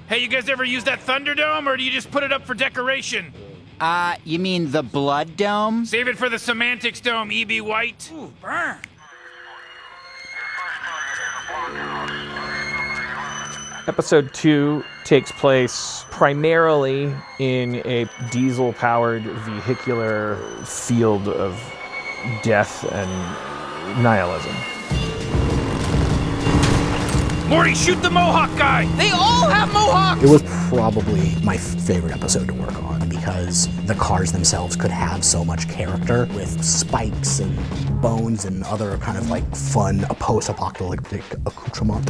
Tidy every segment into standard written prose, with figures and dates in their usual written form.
Hey, you guys ever use that Thunderdome, or do you just put it up for decoration? You mean the Blood Dome? Save it for the Semantics Dome, E.B. White. Ooh, burn. Episode 2 takes place primarily in a diesel-powered vehicular field of death and nihilism. Morty, shoot the Mohawk guy! They all have mohawks! It was probably my favorite episode to work on because the cars themselves could have so much character with spikes and bones and other kind of like fun post-apocalyptic accoutrement.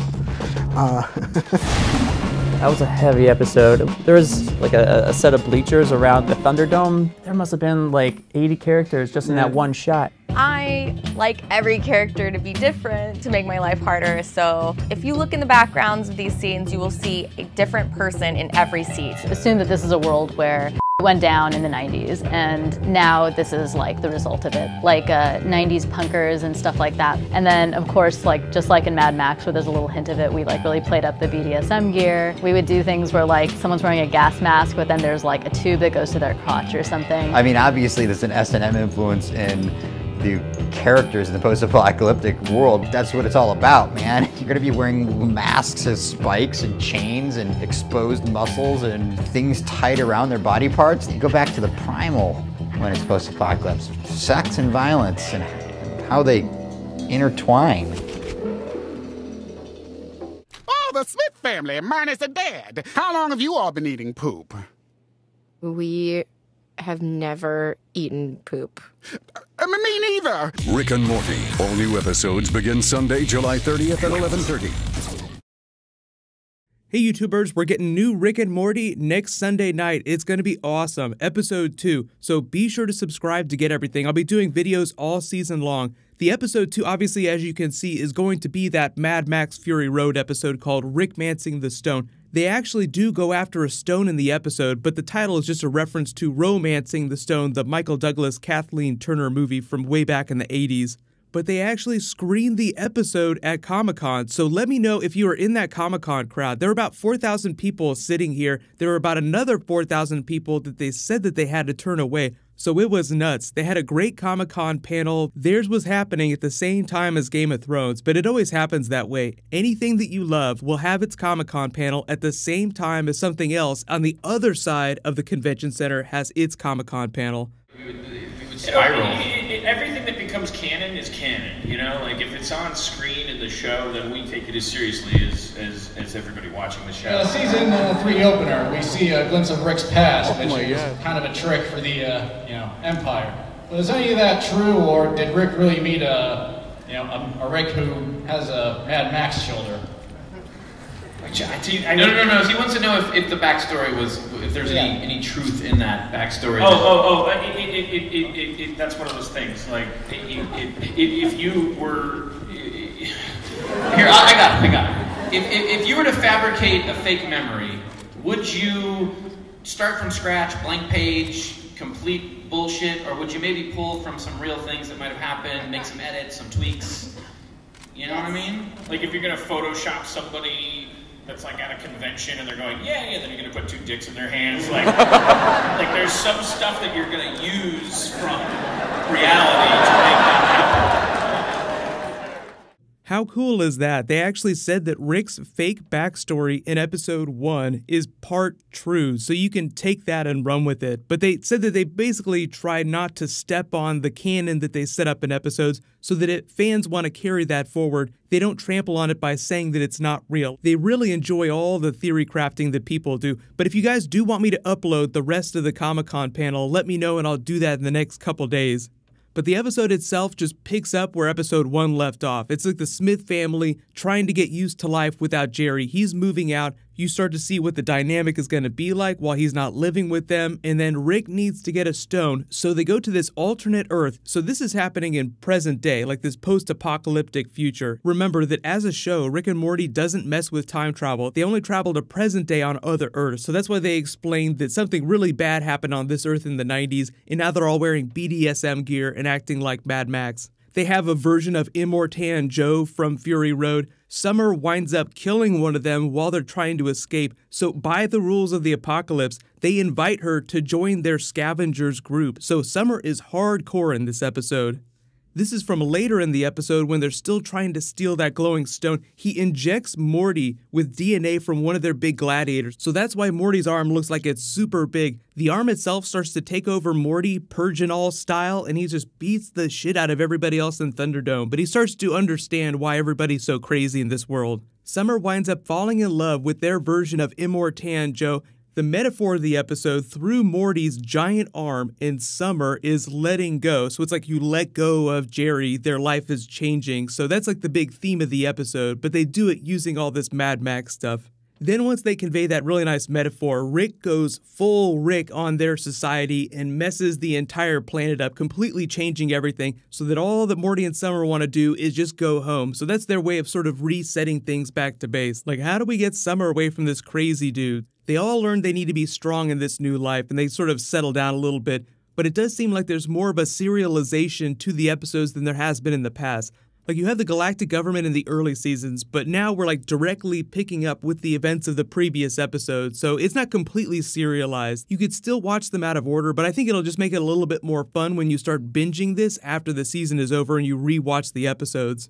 That was a heavy episode. There was like a set of bleachers around the Thunderdome. There must have been like 80 characters just in that one shot. I like every character to be different to make my life harder, so if you look in the backgrounds of these scenes, you will see a different person in every seat. Assume that this is a world where it went down in the 90s, and now this is like the result of it, like 90s punkers and stuff like that. And then, of course, like just like in Mad Max, where there's a little hint of it, we like really played up the BDSM gear. We would do things where like someone's wearing a gas mask, but then there's like a tube that goes to their crotch or something. I mean, obviously there's an S&M influence in the characters in the post-apocalyptic world. That's what it's all about, man. You're gonna be wearing masks with spikes and chains and exposed muscles and things tied around their body parts. You go back to the primal when it's post-apocalypse. Sex and violence and how they intertwine. Oh, the Smith family, minus the dad. How long have you all been eating poop? We have never eaten poop. Me neither. Rick and Morty. All new episodes begin Sunday, July 30th at 11:30. Hey YouTubers, we're getting new Rick and Morty next Sunday night. It's going to be awesome. Episode 2. So be sure to subscribe to get everything. I'll be doing videos all season long. The episode 2, obviously, as you can see, is going to be that Mad Max Fury Road episode called Rickmancing the Stone. They actually do go after a stone in the episode, but the title is just a reference to Romancing the Stone, the Michael Douglas, Kathleen Turner movie from way back in the 80s. But they actually screened the episode at Comic-Con, so let me know if you were in that Comic-Con crowd. There were about 4,000 people sitting here. There were about another 4,000 people that they said that they had to turn away. So it was nuts. They had a great Comic-Con panel. Theirs was happening at the same time as Game of Thrones, but it always happens that way. Anything that you love will have its Comic-Con panel at the same time as something else on the other side of the convention center has its Comic-Con panel. We would spiral. Everything that becomes canon is canon, you know? Like, if it's on screen in the show, then we take it as seriously as everybody watching the show. Season 3 opener, we see a glimpse of Rick's past, which is kind of a trick for the, Empire. But is any of that true, or did Rick really meet a Rick who has a Mad Max shoulder? No. He wants to know if the backstory was, if there's any truth in that backstory. That's one of those things. Like, if you were here, I got it. If you were to fabricate a fake memory, would you start from scratch, blank page, complete bullshit, or would you maybe pull from some real things that might have happened, make some edits, some tweaks? You know what I mean? Like, if you're gonna Photoshop somebody that's like at a convention and they're going, yay, and then you're gonna put 2 dicks in their hands, like there's some stuff that you're gonna use from reality to make that happen. How cool is that? They actually said that Rick's fake backstory in episode 1 is part true, so you can take that and run with it. But they said that they basically try not to step on the canon that they set up in episodes so that if fans want to carry that forward, they don't trample on it by saying that it's not real. They really enjoy all the theory crafting that people do. But if you guys do want me to upload the rest of the Comic-Con panel, let me know and I'll do that in the next couple days. But the episode itself just picks up where episode 1 left off. It's like the Smith family trying to get used to life without Jerry. He's moving out. You start to see what the dynamic is going to be like while he's not living with them. And then Rick needs to get a stone. So they go to this alternate Earth. So this is happening in present day, like this post-apocalyptic future. Remember that as a show, Rick and Morty doesn't mess with time travel. They only travel to present day on other Earths. So that's why they explained that something really bad happened on this Earth in the 90s. And now they're all wearing BDSM gear and acting like Mad Max. They have a version of Immortan Joe from Fury Road. Summer winds up killing one of them while they're trying to escape, so by the rules of the apocalypse, they invite her to join their scavengers group. So Summer is hardcore in this episode. This is from later in the episode when they're still trying to steal that glowing stone. He injects Morty with DNA from one of their big gladiators. So that's why Morty's arm looks like it's super big. The arm itself starts to take over Morty Purgeon style, and he just beats the shit out of everybody else in Thunderdome. But he starts to understand why everybody's so crazy in this world. Summer winds up falling in love with their version of Immortan Joe. The metaphor of the episode, through Morty's giant arm in Summer, is letting go. So it's like you let go of Jerry, their life is changing. So that's like the big theme of the episode, but they do it using all this Mad Max stuff. Then once they convey that really nice metaphor, Rick goes full Rick on their society and messes the entire planet up, completely changing everything so that all that Morty and Summer want to do is just go home. So that's their way of sort of resetting things back to base. Like, how do we get Summer away from this crazy dude? They all learn they need to be strong in this new life, and they sort of settle down a little bit, but it does seem like there's more of a serialization to the episodes than there has been in the past. Like, you had the galactic government in the early seasons, but now we're like directly picking up with the events of the previous episodes, so it's not completely serialized. You could still watch them out of order, but I think it'll just make it a little bit more fun when you start binging this after the season is over and you rewatch the episodes.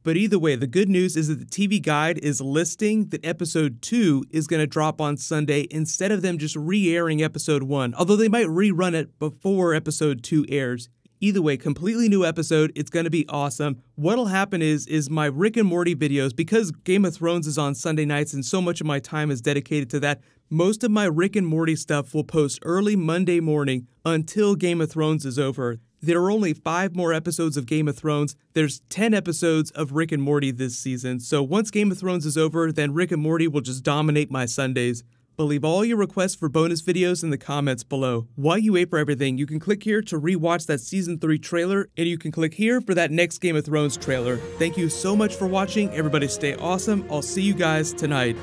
But either way, the good news is that the TV Guide is listing that episode 2 is going to drop on Sunday instead of them just re-airing episode 1, although they might rerun it before episode 2 airs. Either way, completely new episode, it's going to be awesome. What'll happen is my Rick and Morty videos, because Game of Thrones is on Sunday nights and so much of my time is dedicated to that, most of my Rick and Morty stuff will post early Monday morning until Game of Thrones is over. There are only 5 more episodes of Game of Thrones. There's 10 episodes of Rick and Morty this season. So once Game of Thrones is over, then Rick and Morty will just dominate my Sundays. But leave all your requests for bonus videos in the comments below. While you wait for everything, you can click here to rewatch that Season 3 trailer, and you can click here for that next Game of Thrones trailer. Thank you so much for watching. Everybody stay awesome. I'll see you guys tonight.